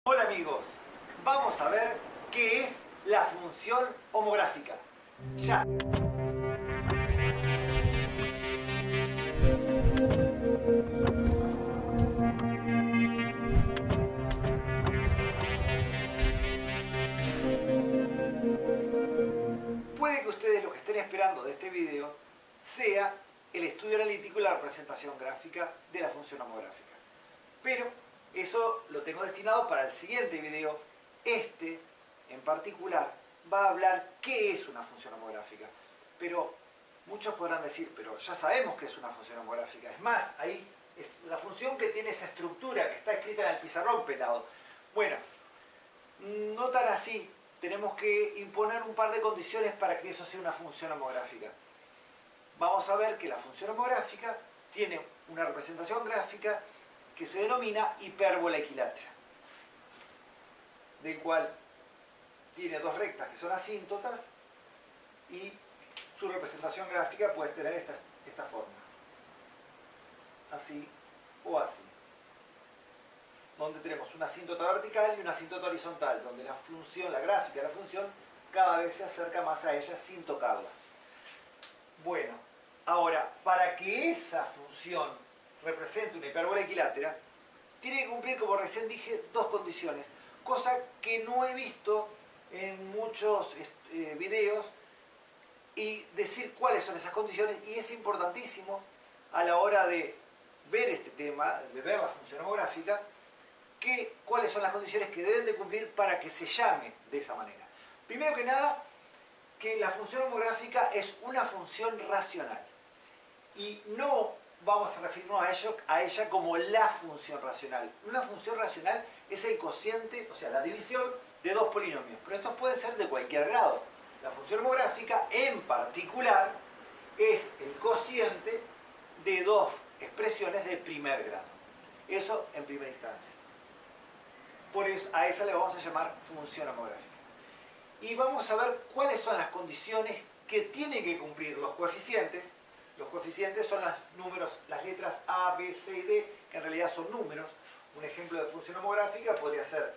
Hola amigos, vamos a ver qué es la función homográfica. Ya. Puede que ustedes lo que estén esperando de este video sea el estudio analítico y la representación gráfica de la función homográfica. Pero eso lo tengo destinado para el siguiente video. Este, en particular, va a hablar qué es una función homográfica. Pero muchos podrán decir, pero ya sabemos qué es una función homográfica. Es más, ahí es la función que tiene esa estructura que está escrita en el pizarrón pelado. Bueno, no tan así. Tenemos que imponer un par de condiciones para que eso sea una función homográfica. Vamos a ver que la función homográfica tiene una representación gráfica que se denomina hipérbola equilátera, del cual tiene dos rectas que son asíntotas y su representación gráfica puede tener esta forma, así o así, donde tenemos una asíntota vertical y una asíntota horizontal, donde la función, la gráfica de la función cada vez se acerca más a ella sin tocarla. Bueno, ahora, para que esa función represente una hipérbola equilátera, tiene que cumplir, como recién dije, dos condiciones, cosa que no he visto en muchos videos, y decir cuáles son esas condiciones, y es importantísimo a la hora de ver este tema, de ver la función homográfica, cuáles son las condiciones que deben de cumplir para que se llame de esa manera. Primero que nada, que la función homográfica es una función racional, y no vamos a referirnos a ella como la función racional. Una función racional es el cociente, o sea, la división de dos polinomios, pero estos pueden ser de cualquier grado. La función homográfica, en particular, es el cociente de dos expresiones de primer grado. Eso en primera instancia. Por eso a esa le vamos a llamar función homográfica. Y vamos a ver cuáles son las condiciones que tienen que cumplir los coeficientes. Los coeficientes son los números, las letras A, B, C y D, que en realidad son números. Un ejemplo de función homográfica podría ser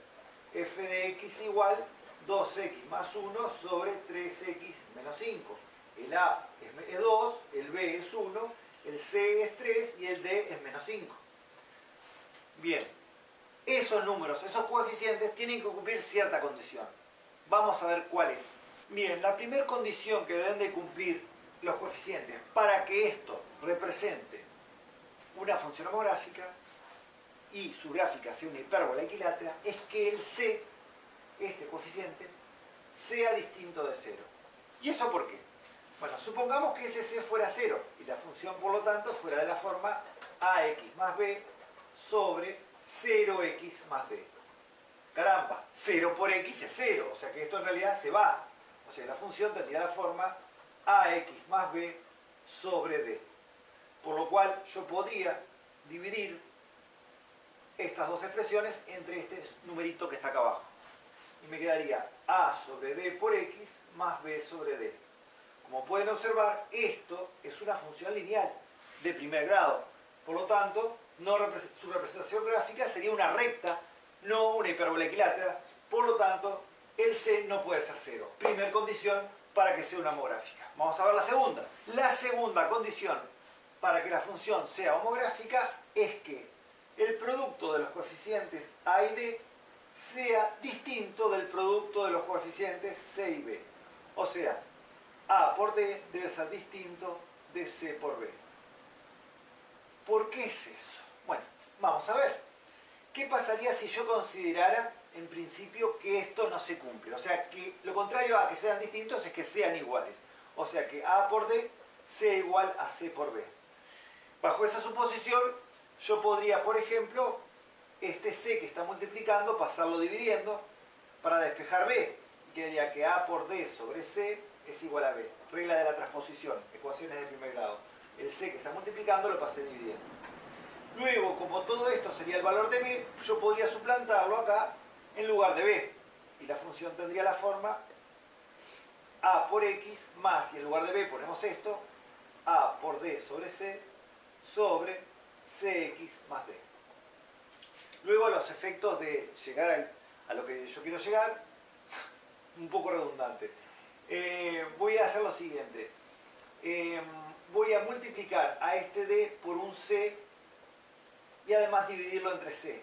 f de x igual 2x más 1 sobre 3x menos 5. El A es 2, el B es 1, el C es 3 y el D es menos 5. Bien, esos números, esos coeficientes tienen que cumplir cierta condición. Vamos a ver cuál es. Miren, la primera condición que deben de cumplir los coeficientes para que esto represente una función homográfica y su gráfica sea una hipérbola equilátera es que el C, este coeficiente, sea distinto de 0. ¿Y eso por qué? Bueno, supongamos que ese C fuera 0 y la función, por lo tanto, fuera de la forma ax más b sobre 0x más b. Caramba, 0 por x es 0, o sea que esto en realidad se va. O sea, la función tendría la forma ax más b sobre d. Por lo cual yo podría dividir estas dos expresiones entre este numerito que está acá abajo. Y me quedaría a sobre d por x más b sobre d. Como pueden observar, esto es una función lineal de primer grado. Por lo tanto, su representación gráfica sería una recta, no una hipérbola equilátera. Por lo tanto, el C no puede ser 0. Primera condición para que sea una homográfica. Vamos a ver la segunda. La segunda condición para que la función sea homográfica es que el producto de los coeficientes A y D sea distinto del producto de los coeficientes C y B. O sea, A por D debe ser distinto de C por B. ¿Por qué es eso? Bueno, vamos a ver. ¿Qué pasaría si yo considerara, en principio, que esto no se cumple? O sea, que lo contrario a que sean distintos es que sean iguales. O sea, que A por D sea igual a C por B. Bajo esa suposición, yo podría, por ejemplo, este C que está multiplicando, pasarlo dividiendo para despejar B. Y quedaría que A por D sobre C es igual a B. Regla de la transposición, ecuaciones de primer grado. El C que está multiplicando lo pasé dividiendo. Luego, como todo esto sería el valor de B, yo podría suplantarlo acá en lugar de B. Y la función tendría la forma A por X más, y en lugar de B ponemos esto, A por D sobre C sobre CX más D. Luego los efectos de llegar a lo que yo quiero llegar, un poco redundante. Voy a hacer lo siguiente. Voy a multiplicar a este D por un C y además dividirlo entre C.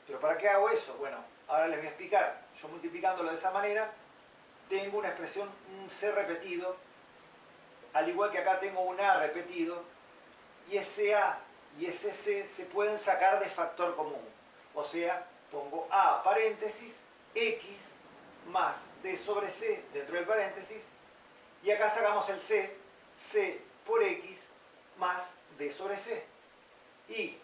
¿Pero para qué hago eso? Bueno, ahora les voy a explicar. Yo multiplicándolo de esa manera, tengo una expresión, un C repetido, al igual que acá tengo un A repetido, y ese A y ese C se pueden sacar de factor común. O sea, pongo A paréntesis, X más D sobre C dentro del paréntesis, y acá sacamos el C, C por X más D sobre C. Y,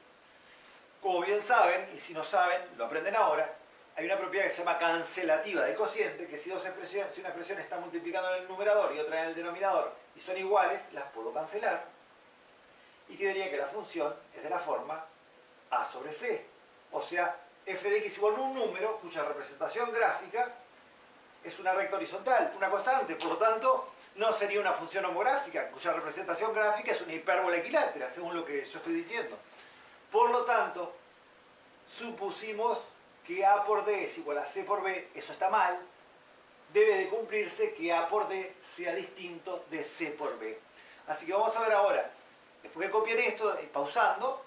como bien saben, y si no saben, lo aprenden ahora, hay una propiedad que se llama cancelativa del cociente, que si una expresión está multiplicando en el numerador y otra en el denominador y son iguales, las puedo cancelar. Y quedaría que la función es de la forma A sobre C. O sea, f de x igual a un número cuya representación gráfica es una recta horizontal, una constante. Por lo tanto, no sería una función homográfica, cuya representación gráfica es una hipérbola equilátera, según lo que yo estoy diciendo. Por lo tanto, supusimos que A por D es igual a C por B, eso está mal. Debe de cumplirse que A por D sea distinto de C por B. Así que vamos a ver ahora, después que copien esto, pausando,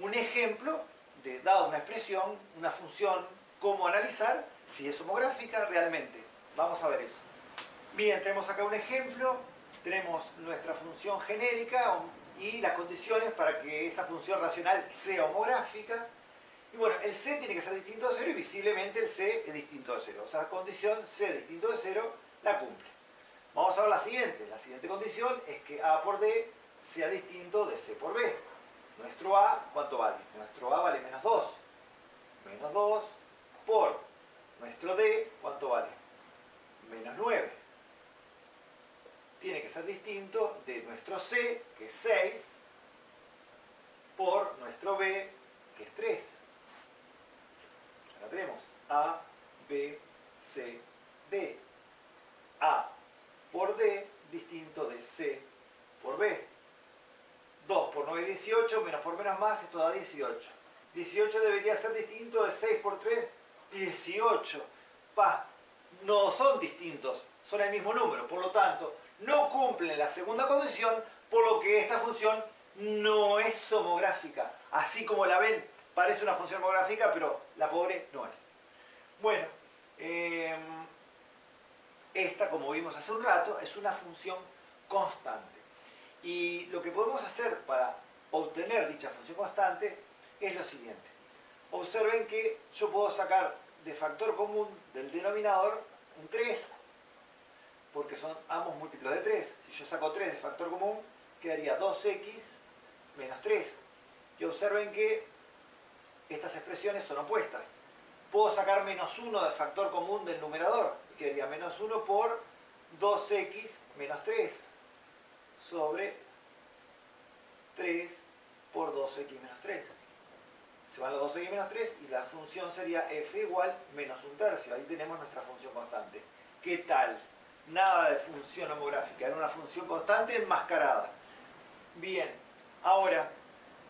un ejemplo de, dado una expresión, una función, cómo analizar si es homográfica realmente. Vamos a ver eso. Bien, tenemos acá un ejemplo, tenemos nuestra función genérica y las condiciones para que esa función racional sea homográfica. Y bueno, el C tiene que ser distinto de 0 y visiblemente el C es distinto de 0. O sea, la condición C distinto de 0 la cumple. Vamos a ver la siguiente. La siguiente condición es que A por D sea distinto de C por B. Nuestro A, ¿cuánto vale? Nuestro A vale menos 2. Menos 2 por nuestro D, ¿cuánto vale? Menos 9. Tiene que ser distinto de nuestro C, que es 6, por nuestro B, que es 3. Acá tenemos A, B, C, D. A por D distinto de C por B. 2 por 9 es 18, menos por menos más, esto da 18. 18 debería ser distinto de 6 por 3, 18. No son distintos, son el mismo número, por lo tanto, no cumplen la segunda condición, por lo que esta función no es homográfica. Así como la ven, parece una función homográfica, pero la pobre no es. Bueno, esta, como vimos hace un rato, es una función constante. Y lo que podemos hacer para obtener dicha función constante es lo siguiente. Observen que yo puedo sacar de factor común del denominador un 3, porque son ambos múltiplos de 3. Si yo saco 3 de factor común, quedaría 2x menos 3. Y observen que estas expresiones son opuestas. Puedo sacar menos 1 de factor común del numerador, quedaría menos 1 por 2x menos 3 sobre 3 por 2x menos 3. Se van los 2x menos 3 y la función sería f igual menos un tercio. Ahí tenemos nuestra función constante. ¿Qué tal? Nada de función homográfica, era una función constante enmascarada. Bien, ahora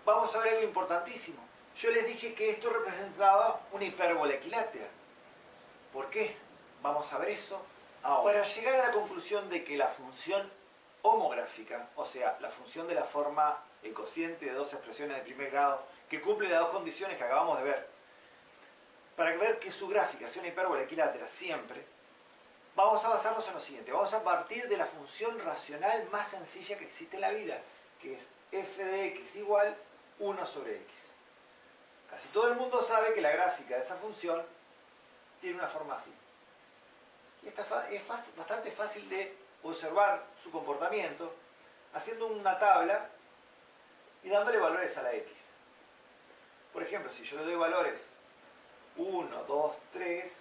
vamos a ver algo importantísimo. Yo les dije que esto representaba una hipérbola equilátera. ¿Por qué? Vamos a ver eso ahora. Para llegar a la conclusión de que la función homográfica, o sea, la función de la forma el cociente de dos expresiones de primer grado, que cumple las dos condiciones que acabamos de ver, para ver que su gráfica sea una hipérbola equilátera siempre, vamos a basarnos en lo siguiente. Vamos a partir de la función racional más sencilla que existe en la vida, que es f de x igual 1 sobre x. Casi todo el mundo sabe que la gráfica de esa función tiene una forma así. Y es bastante fácil de observar su comportamiento haciendo una tabla y dándole valores a la x. Por ejemplo, si yo le doy valores 1, 2, 3,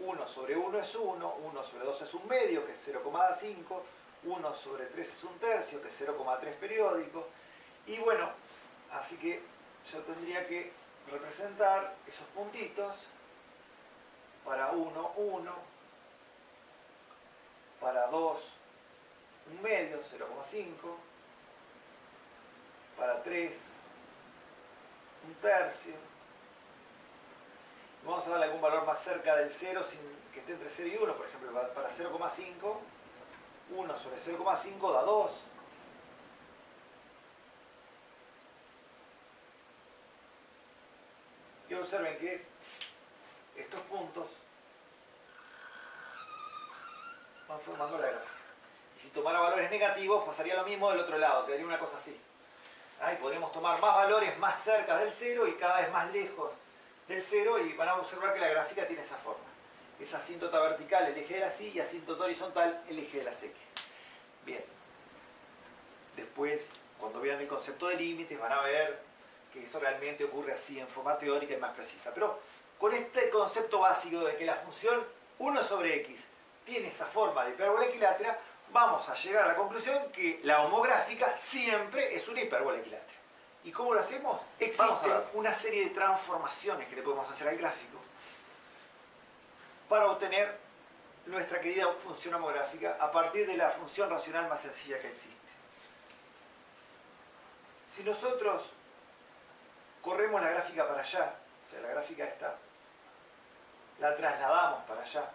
1 sobre 1 es 1, 1 sobre 2 es un medio, que es 0,5, 1 sobre 3 es un tercio, que es 0,3 periódico, y bueno, así que yo tendría que representar esos puntitos para 1, 1, para 2, un medio, 0,5, para 3, un tercio. Vamos vamos a darle algún valor más cerca del 0, sin que esté entre 0 y 1. Por ejemplo, para 0,5, 1 sobre 0,5 da 2. Y observen que estos puntos van formando la gráfica. Y si tomara valores negativos, pasaría lo mismo del otro lado, quedaría una cosa así. Ahí podríamos tomar más valores más cerca del 0 y cada vez más lejos del 0, y van a observar que la gráfica tiene esa forma. Es asíntota vertical el eje de las y asíntota horizontal el eje de las x. Bien. Después, cuando vean el concepto de límites, van a ver que esto realmente ocurre así en forma teórica y más precisa. Pero con este concepto básico de que la función 1 sobre x tiene esa forma de hipérbola equilátera, vamos a llegar a la conclusión que la homográfica siempre es una hipérbola equilátera. ¿Y cómo lo hacemos? Existe una serie de transformaciones que le podemos hacer al gráfico para obtener nuestra querida función homográfica a partir de la función racional más sencilla que existe. Si nosotros corremos la gráfica para allá, o sea, la gráfica esta, la trasladamos para allá,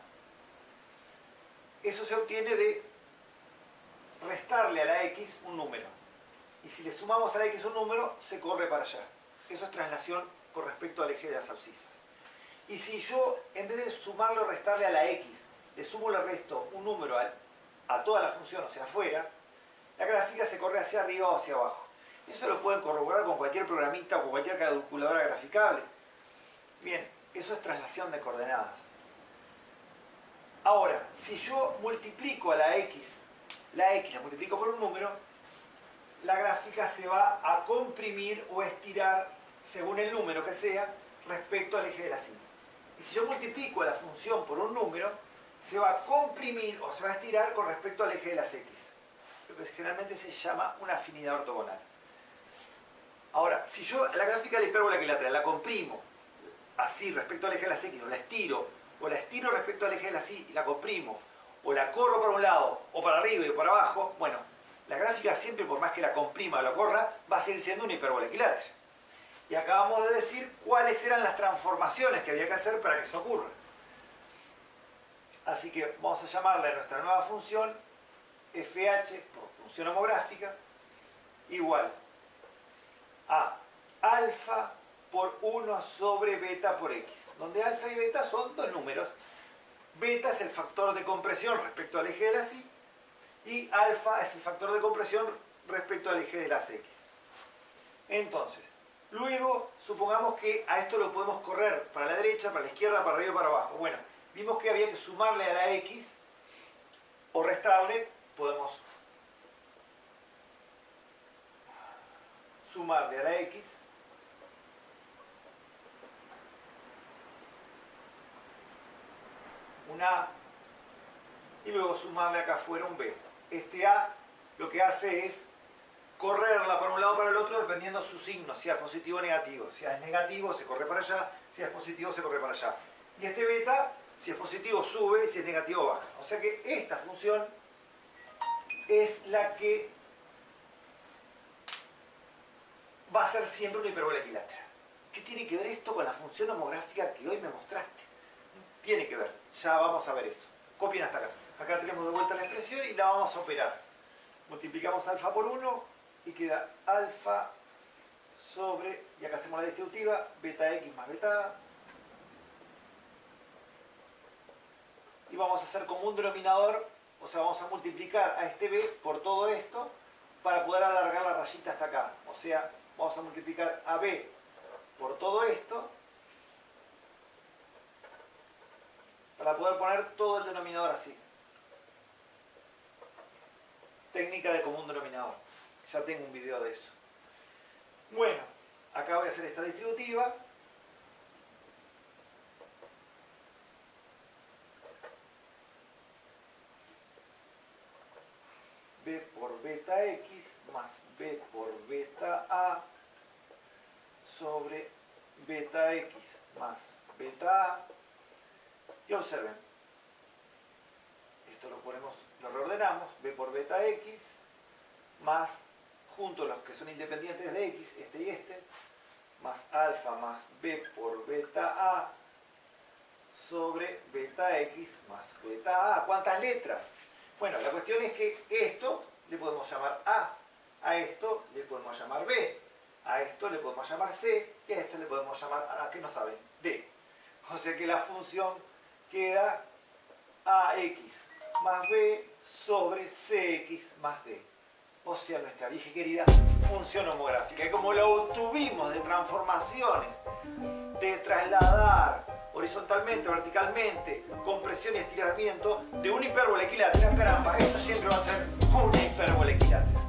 eso se obtiene de restarle a la x un número. Y si le sumamos a la x un número, se corre para allá. Eso es traslación con respecto al eje de las abscisas. Y si yo, en vez de sumarle o restarle a la x, le sumo o le resto un número a toda la función, o sea, afuera, la gráfica se corre hacia arriba o hacia abajo. Eso lo pueden corroborar con cualquier programita o con cualquier calculadora graficable. Bien, eso es traslación de coordenadas. Ahora, si yo multiplico a la x la multiplico por un número, la gráfica se va a comprimir o estirar según el número que sea respecto al eje de la y. Y si yo multiplico a la función por un número, se va a comprimir o se va a estirar con respecto al eje de las x. Lo que generalmente se llama una afinidad ortogonal. Ahora, si yo la gráfica de la hipérbola equilátera la comprimo así respecto al eje de las x, o la estiro respecto al eje de las y la comprimo, o la corro para un lado, o para arriba y para abajo, bueno, la gráfica siempre, por más que la comprima o la corra, va a seguir siendo una hipérbola equilátera. Y acabamos de decir cuáles eran las transformaciones que había que hacer para que eso ocurra. Así que vamos a llamarle a nuestra nueva función fh, por función homográfica, igual a alfa por 1 sobre beta por x, donde alfa y beta son dos números. Beta es el factor de compresión respecto al eje de las y alfa es el factor de compresión respecto al eje de las x. Entonces, luego supongamos que a esto lo podemos correr para la derecha, para la izquierda, para arriba y para abajo. Bueno, vimos que había que sumarle a la x o restarle. Podemos sumarle a la x un a y luego sumarle acá afuera un b. Este a lo que hace es correrla para un lado o para el otro dependiendo de su signo, si es positivo o negativo. Si es negativo se corre para allá, si es positivo se corre para allá. Y este beta, si es positivo sube y si es negativo baja. O sea que esta función es la que va a ser siempre una hipérbola equilátera. ¿Qué tiene que ver esto con la función homográfica que hoy me mostraste? Tiene que ver, ya vamos a ver eso. Copien hasta acá. Acá tenemos de vuelta la expresión y la vamos a operar. Multiplicamos alfa por 1 y queda alfa sobre, y acá hacemos la distributiva, beta x más beta a. Y vamos a hacer como un denominador, o sea, vamos a multiplicar a este b por todo esto para poder alargar la rayita hasta acá. O sea, vamos a multiplicar a b por todo esto para poder poner todo el denominador así. Técnica de común denominador. Ya tengo un video de eso. Bueno, acá voy a hacer esta distributiva. B por beta x más b por beta a sobre beta x más beta a. Y observen, esto lo reordenamos, b por beta x más, junto los que son independientes de x, este y este, más alfa más b por beta a sobre beta X más beta A. ¿Cuántas letras? Bueno, la cuestión es que esto le podemos llamar a esto le podemos llamar B, a esto le podemos llamar C, y a esto le podemos llamar, ¿qué no saben? D. O sea que la función queda AX más B sobre CX más D. O sea, nuestra vieja y querida función homográfica. Y como lo obtuvimos de transformaciones, de trasladar horizontalmente, verticalmente, compresión y estiramiento de una hipérbola equilátera, caramba, esto siempre va a ser una hipérbola equilátera.